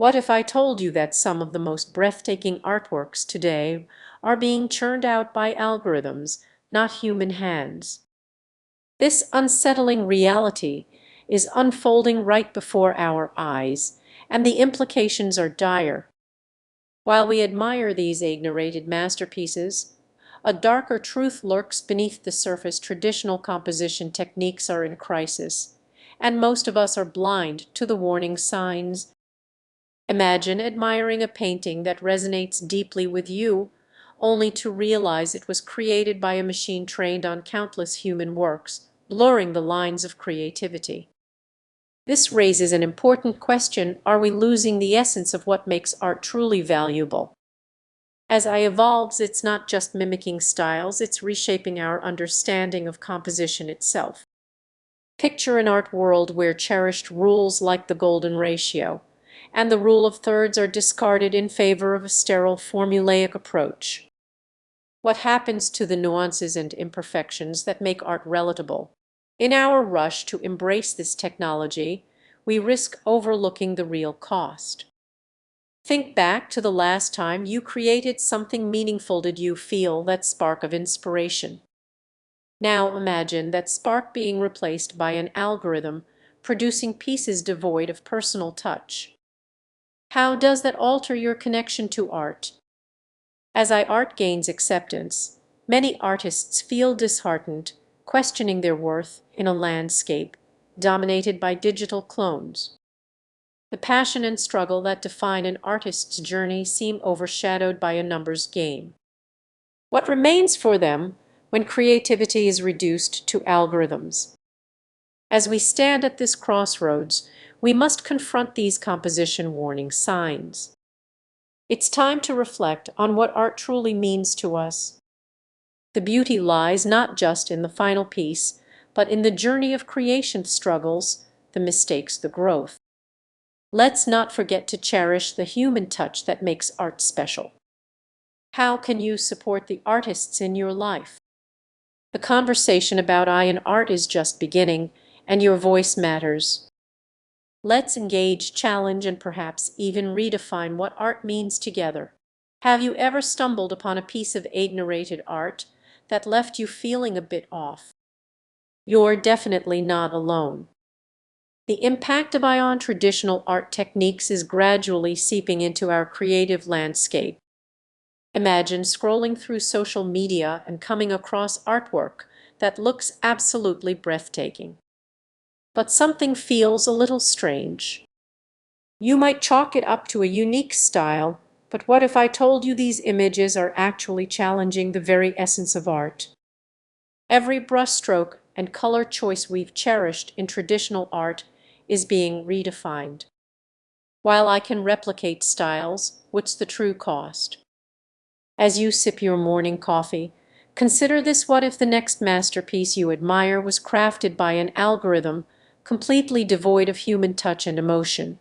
What if I told you that some of the most breathtaking artworks today are being churned out by algorithms, not human hands? This unsettling reality is unfolding right before our eyes, and the implications are dire. While we admire these ignorated masterpieces, a darker truth lurks beneath the surface. Traditional composition techniques are in crisis, and most of us are blind to the warning signs. Imagine admiring a painting that resonates deeply with you, only to realize it was created by a machine trained on countless human works, blurring the lines of creativity. This raises an important question: are we losing the essence of what makes art truly valuable? As AI evolves, it's not just mimicking styles, it's reshaping our understanding of composition itself. Picture an art world where cherished rules like the golden ratio and the rule of thirds are discarded in favor of a sterile formulaic approach. What happens to the nuances and imperfections that make art relatable? In our rush to embrace this technology, we risk overlooking the real cost. Think back to the last time you created something meaningful. Did you feel that spark of inspiration? Now imagine that spark being replaced by an algorithm producing pieces devoid of personal touch. How does that alter your connection to art? As art gains acceptance, many artists feel disheartened, questioning their worth in a landscape dominated by digital clones. The passion and struggle that define an artist's journey seem overshadowed by a numbers game. What remains for them when creativity is reduced to algorithms? As we stand at this crossroads, we must confront these composition warning signs. It's time to reflect on what art truly means to us. The beauty lies not just in the final piece, but in the journey of creation, struggles, the mistakes, the growth. Let's not forget to cherish the human touch that makes art special. How can you support the artists in your life? The conversation about AI and art is just beginning, and your voice matters. Let's engage, challenge, and perhaps even redefine what art means together. Have you ever stumbled upon a piece of AI-generated art that left you feeling a bit off? You're definitely not alone. The impact of AI on traditional art techniques is gradually seeping into our creative landscape. Imagine scrolling through social media and coming across artwork that looks absolutely breathtaking. But something feels a little strange. You might chalk it up to a unique style, but what if I told you these images are actually challenging the very essence of art? Every brushstroke and color choice we've cherished in traditional art is being redefined. While I can replicate styles, what's the true cost? As you sip your morning coffee, consider this: what if the next masterpiece you admire was crafted by an algorithm completely devoid of human touch and emotion?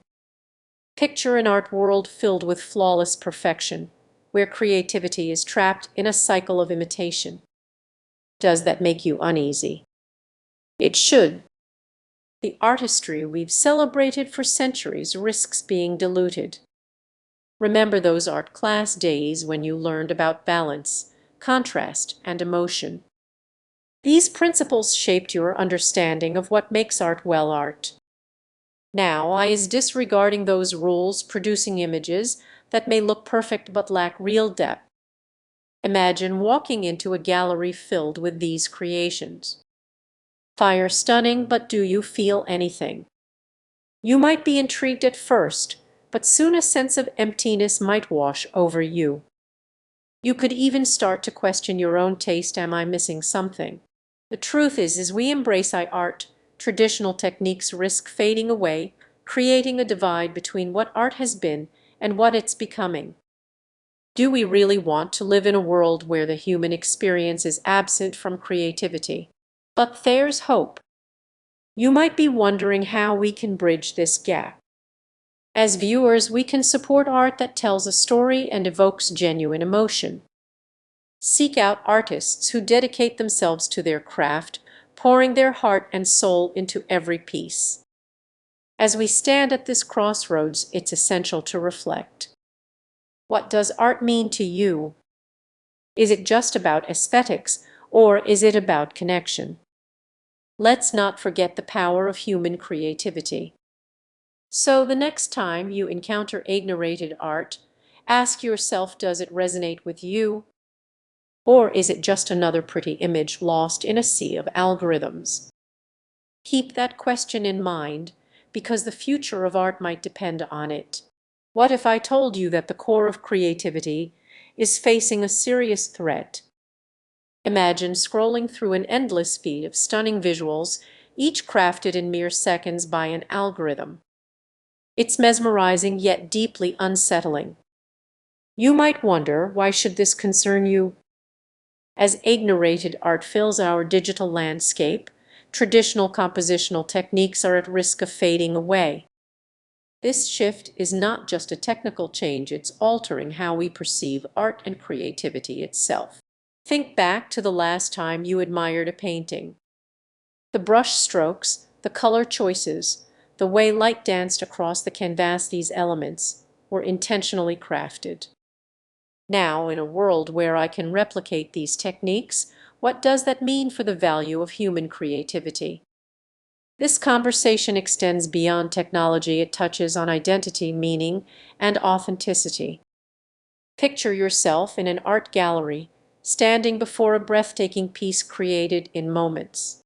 Picture an art world filled with flawless perfection, where creativity is trapped in a cycle of imitation. Does that make you uneasy? It should. The artistry we've celebrated for centuries risks being diluted. Remember those art class days when you learned about balance, contrast, and emotion. These principles shaped your understanding of what makes art well art. Now AI is disregarding those rules, producing images that may look perfect but lack real depth. Imagine walking into a gallery filled with these creations. Fire stunning, but do you feel anything? You might be intrigued at first, but soon a sense of emptiness might wash over you. You could even start to question your own taste. Am I missing something? The truth is, as we embrace AI art, traditional techniques risk fading away, creating a divide between what art has been and what it's becoming. Do we really want to live in a world where the human experience is absent from creativity? But there's hope. You might be wondering how we can bridge this gap. As viewers, we can support art that tells a story and evokes genuine emotion. Seek out artists who dedicate themselves to their craft, pouring their heart and soul into every piece. As we stand at this crossroads, it's essential to reflect. What does art mean to you? Is it just about aesthetics, or is it about connection? Let's not forget the power of human creativity. So the next time you encounter ignorated art, ask yourself, does it resonate with you? Or is it just another pretty image lost in a sea of algorithms? Keep that question in mind, because the future of art might depend on it. What if I told you that the core of creativity is facing a serious threat? Imagine scrolling through an endless feed of stunning visuals, each crafted in mere seconds by an algorithm. It's mesmerizing yet deeply unsettling. You might wonder, why should this concern you? As ignorated art fills our digital landscape, traditional compositional techniques are at risk of fading away. This shift is not just a technical change, it's altering how we perceive art and creativity itself. Think back to the last time you admired a painting. The brush strokes, the color choices, the way light danced across the canvas, these elements were intentionally crafted. Now, in a world where I can replicate these techniques, what does that mean for the value of human creativity? This conversation extends beyond technology. It touches on identity, meaning, and authenticity. Picture yourself in an art gallery, standing before a breathtaking piece created in moments.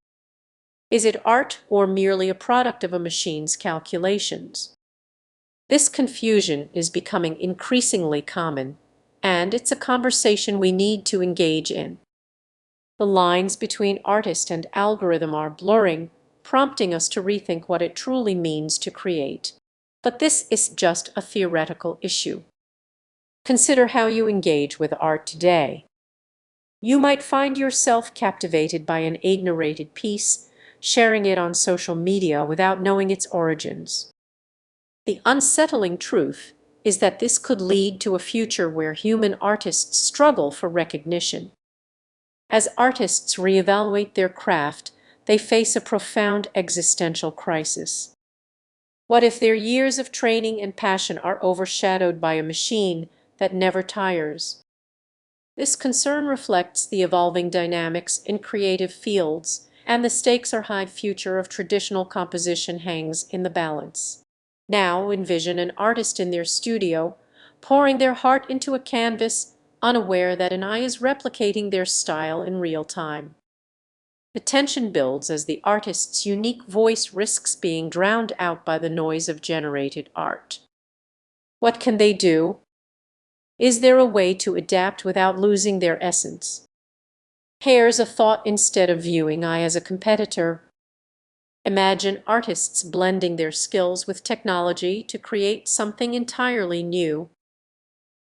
Is it art or merely a product of a machine's calculations? This confusion is becoming increasingly common, and it's a conversation we need to engage in. The lines between artist and algorithm are blurring, prompting us to rethink what it truly means to create. But this is just a theoretical issue. Consider how you engage with art today. You might find yourself captivated by an ignorated piece, sharing it on social media without knowing its origins. The unsettling truth is that this could lead to a future where human artists struggle for recognition. As artists reevaluate their craft, they face a profound existential crisis. What if their years of training and passion are overshadowed by a machine that never tires? This concern reflects the evolving dynamics in creative fields, and the stakes are high. Future of traditional composition hangs in the balance. Now envision an artist in their studio, pouring their heart into a canvas, unaware that an eye is replicating their style in real time. The tension builds as the artist's unique voice risks being drowned out by the noise of generated art. What can they do? Is there a way to adapt without losing their essence? Here's a thought: instead of viewing eye as a competitor, imagine artists blending their skills with technology to create something entirely new.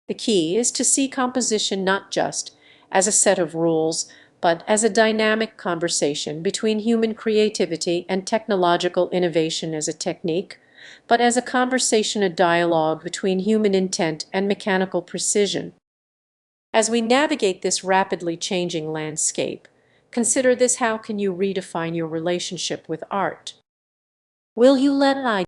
The key is to see composition not just as a set of rules, but as a dynamic conversation between human creativity and technological innovation, as a technique, but as a conversation, a dialogue between human intent and mechanical precision. As we navigate this rapidly changing landscape, consider this: how can you redefine your relationship with art? Will you let an